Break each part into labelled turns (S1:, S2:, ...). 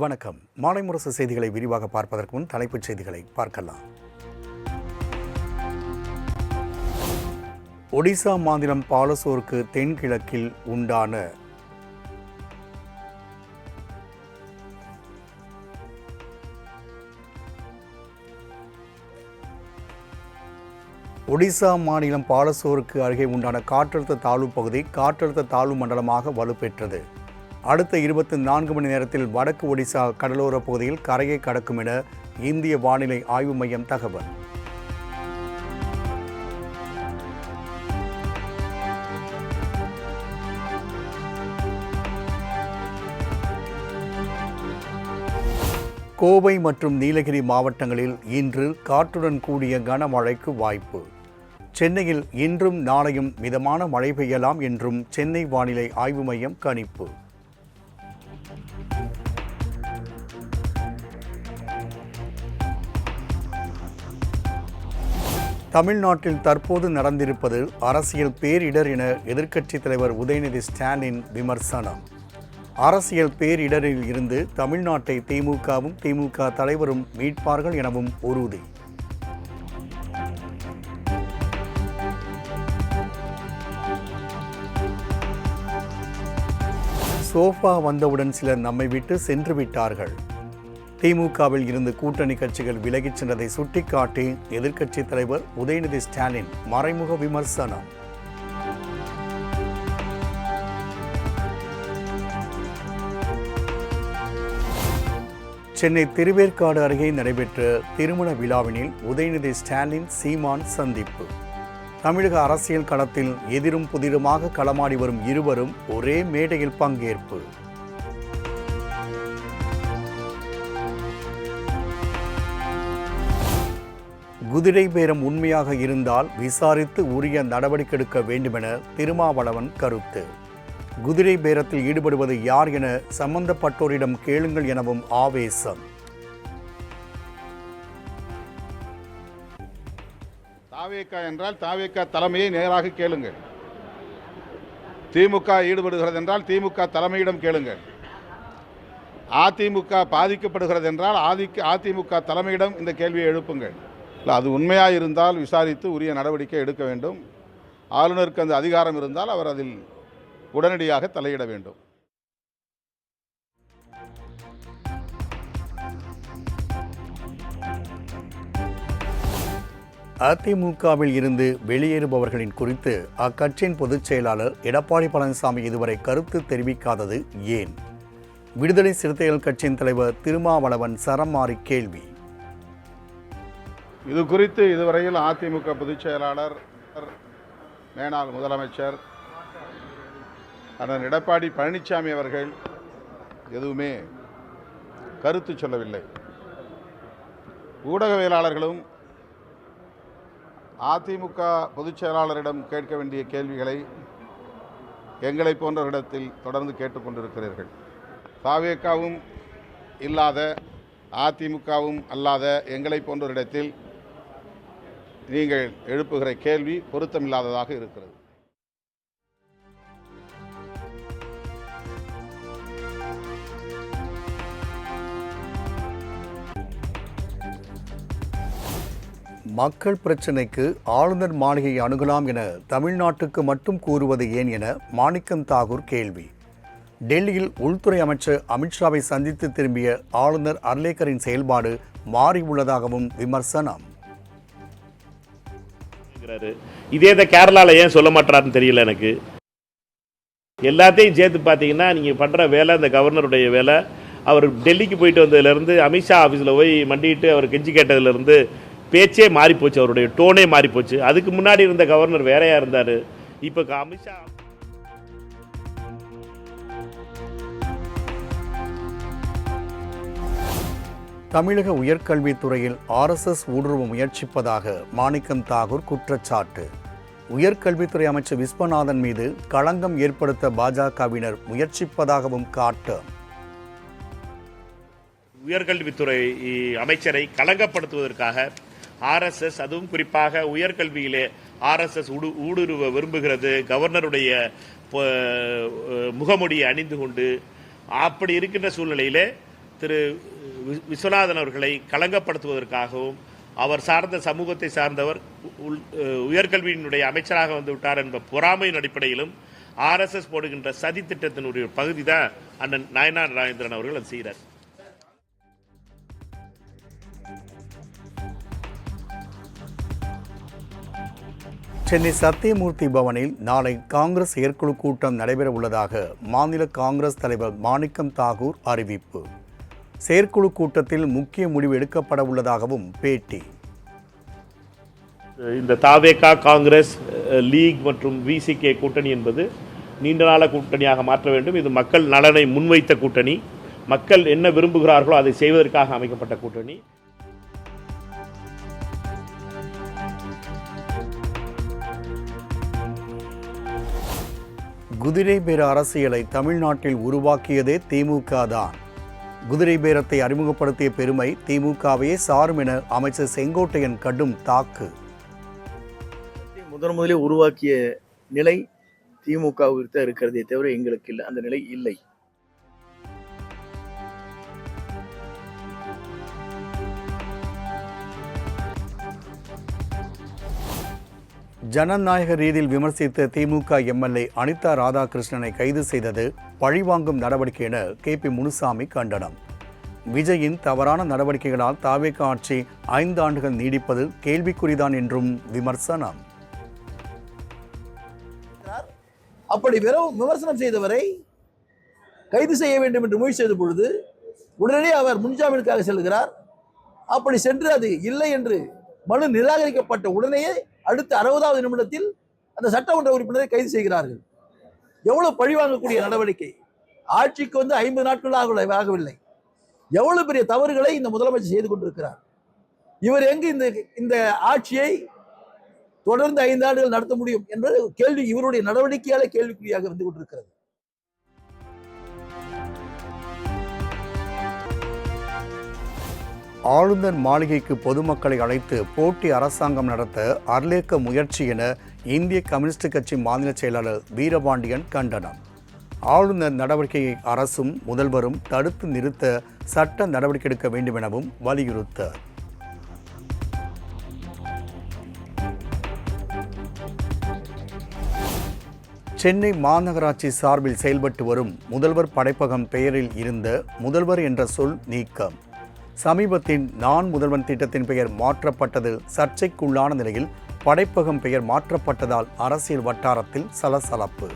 S1: வணக்கம். மாலை முரசு செய்திகளை விரிவாக பார்ப்பதற்கு முன் தலைப்புச் செய்திகளை பார்க்கலாம். ஒடிசா மாநிலம் பாலசோருக்கு தென்கிழக்கில் உண்டான ஒடிசா மாநிலம் பாலசோருக்கு அருகே உண்டான காற்றழுத்த தாழ்வு பகுதி காற்றழுத்த தாழ்வு மண்டலமாக வலுப்பெற்றது. அடுத்த 24 மணி நேரத்தில் வடக்கு ஒடிசா கடலோர பகுதியில் கரையை கடக்கும் என இந்திய வானிலை ஆய்வு மையம் தகவல். கோவை மற்றும் நீலகிரி மாவட்டங்களில் இன்று காற்றுடன் கூடிய கனமழைக்கு வாய்ப்பு. சென்னையில் இன்றும் நாளையும் மிதமான மழை பெய்யலாம் என்றும் சென்னை வானிலை ஆய்வு மையம் கணிப்பு. தமிழ்நாட்டில் தற்போது நடந்திருப்பது அரசியல் பேரிடர் என எதிர்க்கட்சித் தலைவர் உதயநிதி ஸ்டாலின் விமர்சனம். அரசியல் பேரிடரில் இருந்து தமிழ்நாட்டை திமுகவும் திமுக தலைவரும் மீட்பார்கள் எனவும் உறுதி. சோஃபா வந்தவுடன் சிலர் நம்மை விட்டு சென்று விட்டார்கள். திமுகவில் இருந்து கூட்டணி கட்சிகள் விலகிச் சென்றதை சுட்டிக்காட்டி எதிர்க்கட்சித் தலைவர் உதயநிதி ஸ்டாலின் மறைமுக விமர்சனம். சென்னை திருவேற்காடு அருகே நடைபெற்ற திருமண விழாவினில் உதயநிதி ஸ்டாலின் சீமான் சந்திப்பு. தமிழக அரசியல் களத்தில் எதிரும் புதிருமாக களமாடி வரும் இருவரும் ஒரே மேடையில் பங்கேற்பு. குதிரை பேரம் உண்மையாக இருந்தால் விசாரித்து உரிய நடவடிக்கை எடுக்க வேண்டுமென திருமாவளவன் கருத்து. குதிரை பேரத்தில் ஈடுபடுவது யார் என சம்பந்தப்பட்டோரிடம் கேளுங்கள் எனவும் ஆவேசம்.
S2: தாவேகா என்றால் தாவேகா தலைமையை நேராக கேளுங்கள். திமுக ஈடுபடுகிறது என்றால் திமுக தலைமையிடம் கேளுங்கள். அதிமுக பாதிக்கப்படுகிறது என்றால் அதிமுக தலைமையிடம் இந்த கேள்வியை எழுப்புங்கள். அது உண்மையாக இருந்தால் விசாரித்து உரிய நடவடிக்கை எடுக்க வேண்டும். ஆளுநருக்கு அந்த அதிகாரம் இருந்தால் அவர் அதில் உடனடியாக தலையிட வேண்டும்.
S1: அதிமுகவில் இருந்து வெளியேறுபவர்களின் குறித்து அக்கட்சியின் பொதுச் செயலாளர் எடப்பாடி பழனிசாமி இதுவரை கருத்து தெரிவிக்காதது ஏன்? விடுதலை சிறுத்தைகள் கட்சியின் தலைவர் திருமாவளவன் சரமாரி கேள்வி.
S2: இது குறித்து இதுவரையில் அதிமுக பொதுச் செயலாளர், மேனாள் முதலமைச்சர் அண்ணன் எடப்பாடி பழனிசாமி அவர்கள் எதுவுமே கருத்து சொல்லவில்லை. ஊடகவியலாளர்களும் அதிமுக பொதுச் செயலாளரிடம் கேட்க வேண்டிய கேள்விகளை எங்களை போன்றவரிடத்தில் தொடர்ந்து கேட்டுக்கொண்டிருக்கிறீர்கள். தாவேகாவும் இல்லாத அதிமுகவும் அல்லாத எங்களை போன்றவரிடத்தில் நீங்கள் எழுப்புகிற கேள்வி பொருத்தமில்லாததாக இருக்கிறது.
S1: மக்கள் பிரச்சினைக்கு ஆளுநர் மாளிகையை அணுகலாம் என தமிழ்நாட்டுக்கு மட்டும் கூறுவது ஏன் என மாணிக்கம் தாகூர் கேள்வி. டெல்லியில் உள்துறை அமைச்சர் அமித்ஷாவை சந்தித்து திரும்பிய ஆளுநர் அர்லேக்கரின் செயல்பாடு மாறியுள்ளதாகவும் விமர்சனம்.
S3: இதே கேரளால ஏன் சொல்ல மாட்டாருன்னு தெரியல எனக்கு. எல்லாத்தையும் சேர்த்து பார்த்தீங்கன்னா நீங்கள் பண்ணுற வேலை, இந்த கவர்னருடைய வேலை, அவர் டெல்லிக்கு போயிட்டு வந்ததுலேருந்து அமித்ஷா ஆஃபீஸில் போய் மண்டிட்டு அவர் கெஞ்சி கேட்டதுலேருந்து பேச்சே மாறிப்போச்சு, அவருடைய டோனே மாறிப்போச்சு. அதுக்கு முன்னாடி இருந்த கவர்னர் வேறையா இருந்தார். இப்போ அமித்ஷா
S1: தமிழக உயர்கல்வித்துறையில் RSS ஊடுருவ முயற்சிப்பதாக மாணிக்கம் தாகூர் குற்றச்சாட்டு. உயர்கல்வித்துறை அமைச்சர் விஸ்வநாதன் மீது களங்கம் ஏற்படுத்த பாஜகவினர் முயற்சிப்பதாகவும் காட்டு.
S3: உயர்கல்வித்துறை அமைச்சரை களங்கப்படுத்துவதற்காக RSS, அதுவும் குறிப்பாக உயர்கல்வியிலே RSS ஊடுருவ விரும்புகிறது. கவர்னருடைய முகமுடியை அணிந்து கொண்டு அப்படி இருக்கின்ற சூழ்நிலையிலே திரு விஸ்வநாதன் அவர்களை களங்கப்படுத்துவதற்காகவும் அவர் சார்ந்த சமூகத்தை சார்ந்தவர் உயர்கல்வியினுடைய அமைச்சராக வந்து விட்டார் என்ற பொறாமையின் அடிப்படையிலும் ஆர்எஸ்எஸ் போடுகின்ற சதி திட்டத்தினுடைய பகுதி தான் அண்ணன் நாயனார் நாகேந்திரன் அவர்கள் அது செய்கிறார்.
S1: சென்னை சத்தியமூர்த்தி பவனில் நாளை காங்கிரஸ் செயற்குழு கூட்டம் நடைபெற உள்ளதாக மாநில காங்கிரஸ் தலைவர் மாணிக்கம் தாகூர் அறிவிப்பு. செயற்குழு கூட்டத்தில் முக்கிய முடிவு எடுக்கப்பட உள்ளதாகவும் பேட்டி.
S3: இந்த தாவேகா, காங்கிரஸ், லீக் மற்றும் விசிகே கூட்டணி என்பது நீண்ட நாள கூட்டணியாக மாற்ற வேண்டும். இது மக்கள் நலனை முன்வைத்த கூட்டணி, மக்கள் என்ன விரும்புகிறார்களோ அதை செய்வதற்காக அமைக்கப்பட்ட கூட்டணி.
S1: குதிரை பேர அரசியலை தமிழ்நாட்டில் உருவாக்கியதே திமுக தான். குதிரை பேரத்தை அறிமுகப்படுத்திய பெருமை திமுகவையே சாரும் என அமைச்சர் செங்கோட்டையன் கடும் தாக்கு.
S4: முதலிலே உருவாக்கிய நிலை திமுகவிற்கு தான் இருக்கிறதே தவிர எங்களுக்கு இல்லை, அந்த நிலை இல்லை.
S1: ஜனநாயக ரீதியில் விமர்சித்த திமுக எம்எல்ஏ அனிதா ராதாகிருஷ்ணனை கைது செய்தது பழிவாங்கும் நடவடிக்கை என KP முனுசாமி கண்டனம். விஜயின் தவறான நடவடிக்கைகளால் தாவேகா ஆட்சி 5 ஆண்டுகள் நீடிப்பது கேள்விக்குறிதான் என்றும் விமர்சனம்.
S4: அப்படி விமர்சனம் செய்தவரை கைது செய்ய வேண்டும் என்று முயற்சி செய்த பொழுது உடனே அவர் முன்ஜாமீனுக்காக செல்கிறார். அப்படி சென்று அது இல்லை என்று மனு நிராகரிக்கப்பட்ட உடனேயே அடுத்த 60வது நிமிடத்தில் அந்த சட்டமன்ற உறுப்பினரை கைது செய்கிறார்கள். எவ்வளவு பழிவாங்கக்கூடிய நடவடிக்கை! ஆட்சிக்கு 50 நாட்கள் ஆகவில்லை. எவ்வளவு பெரிய தவறுகளை இந்த முதலமைச்சர் செய்து கொண்டிருக்கிறார். இவர் எங்கு இந்த ஆட்சியை தொடர்ந்து 5 ஆண்டுகள் நடத்த முடியும் என்பது கேள்வி இவருடைய நடவடிக்கையால கேள்விக்குறியாக வந்து கொண்டிருக்கிறது.
S1: ஆளுநர் மாளிகைக்கு பொதுமக்களை அழைத்து போட்டி அரசாங்கம் நடத்த அர்லேக்க முயற்சி என இந்திய கம்யூனிஸ்ட் கட்சி மாநில செயலாளர் வீரபாண்டியன் கண்டனம். ஆளுநர் நடவடிக்கையை அரசும் முதல்வரும் தடுத்து நிறுத்த சட்ட நடவடிக்கை எடுக்க வேண்டும் எனவும் வலியுறுத்தார். சென்னை மாநகராட்சி சார்பில் செயல்பட்டு வரும் முதல்வர் படைப்பகம் பெயரில் இருந்த முதல்வர் என்ற சொல் நீக்கம். சமீபத்தில் நான் முதல்வன் திட்டத்தின் பெயர் மாற்றப்பட்டது சர்ச்சைக்குள்ளான நிலையில் படைப்பகம் பெயர் மாற்றப்பட்டதால் அரசியல் வட்டாரத்தில் சலசலப்பு.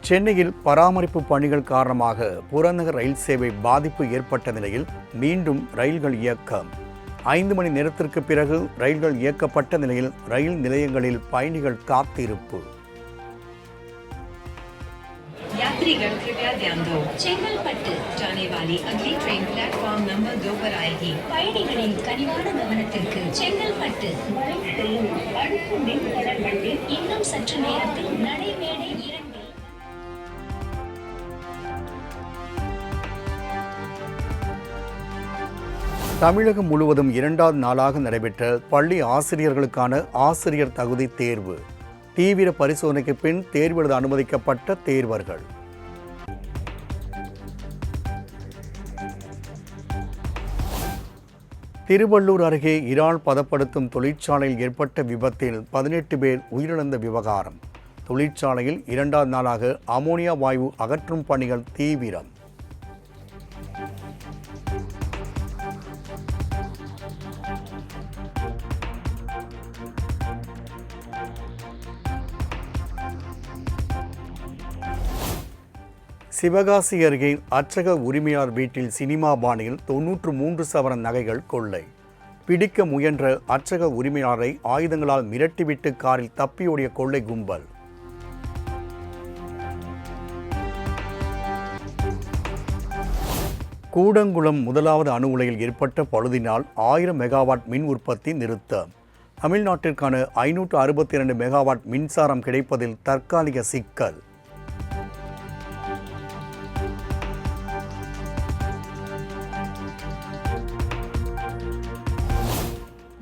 S1: சென்னையில் பராமரிப்பு பணிகள் காரணமாக புறநகர் ரயில் சேவை பாதிப்பு ஏற்பட்ட நிலையில் மீண்டும் ரயில்கள் இயக்கம். 5 மணி நேரத்திற்கு பிறகு ரயில்கள் இயக்கப்பட்ட நிலையில் ரயில் நிலையங்களில் பயணிகள் காத்திருப்பு.
S5: यात्रीगण कृपया ध्यान दो, செங்கல்பட்டு जाने वाली अगली ट्रेन प्लेटफॉर्म नंबर 2 पर आएगी. பயணிகளின் கனிவான கவனத்திற்கு செங்கல்பட்டு அடுத்த மின்தொடர் வண்டி இன்னும் சற்று நேரத்தில் நடைமேடை 2.
S1: தமிழகம் முழுவதும் 2வது நாளாக நடைபெற்ற பள்ளி ஆசிரியர்களுக்கான ஆசிரியர் தகுதி தேர்வு. தீவிர பரிசோதனைக்கு பின் தேர்வு எழுத அனுமதிக்கப்பட்ட தேர்வர்கள். திருவள்ளூர் அருகே இறால் பதப்படுத்தும் தொழிற்சாலையில் ஏற்பட்ட விபத்தில் 18 பேர் உயிரிழந்த விவகாரம். தொழிற்சாலையில் 2வது நாளாக அமோனியா வாயு அகற்றும் பணிகள் தீவிரம். சிவகாசி அருகே அர்ச்சக உரிமையாளர் வீட்டில் சினிமா பாணியில் 93 சவரன் நகைகள் கொள்ளை. பிடிக்க முயன்ற அர்ச்சக உரிமையாளரை ஆயுதங்களால் மிரட்டிவிட்டு காரில் தப்பியோடிய கொள்ளை கும்பல். கூடங்குளம் 1வது அணு உலையில் ஏற்பட்ட பழுதினால் 1000 மெகாவாட் மின் உற்பத்தி நிறுத்தம். தமிழ்நாட்டிற்கான 562 மெகாவாட் மின்சாரம் கிடைப்பதில் தற்காலிக சிக்கல்.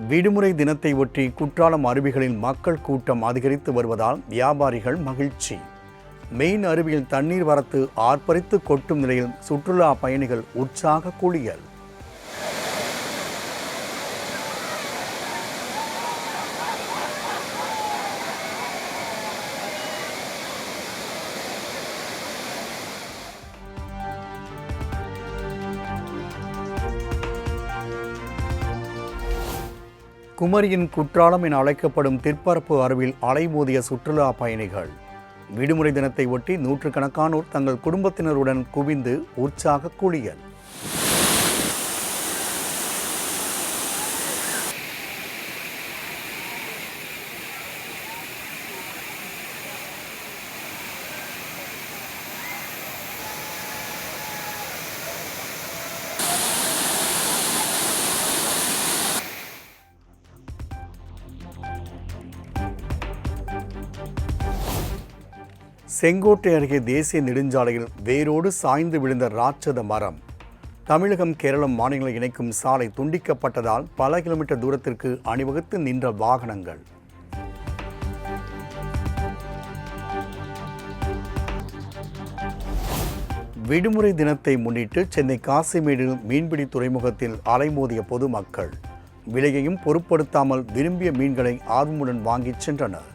S1: விடுமுறை தினத்தை ஒட்டி குற்றாலம் அருவிகளில் மக்கள் கூட்டம் அதிகரித்து வருவதால் வியாபாரிகள் மகிழ்ச்சி. மெயின் அருவியில் தண்ணீர் வரத்து ஆர்ப்பரித்து கொட்டும் நிலையில் சுற்றுலா பயணிகள் உற்சாக குளியல். குமரியின் குற்றாலம் என அழைக்கப்படும் திற்பரப்பு அருவியில் அலைமோதிய சுற்றுலா பயணிகள். விடுமுறை தினத்தை ஒட்டி நூற்றுக்கணக்கானோர் தங்கள் குடும்பத்தினருடன் குவிந்து உற்சாக குளியல். செங்கோட்டை அருகே தேசிய நெடுஞ்சாலையில் வேரோடு சாய்ந்து விழுந்த ராட்சத மரம். தமிழகம் கேரளம் மாநிலங்களை இணைக்கும் சாலை துண்டிக்கப்பட்டதால் பல கிலோமீட்டர் தூரத்திற்கு அணிவகுத்து நின்ற வாகனங்கள். விடுமுறை தினத்தை முன்னிட்டு சென்னை காசிமேடு மீன்பிடி துறைமுகத்தில் அலைமோதிய பொதுமக்கள் விலையையும் பொருட்படுத்தாமல் விரும்பிய மீன்களை ஆர்வமுடன் வாங்கிச் சென்றனர்.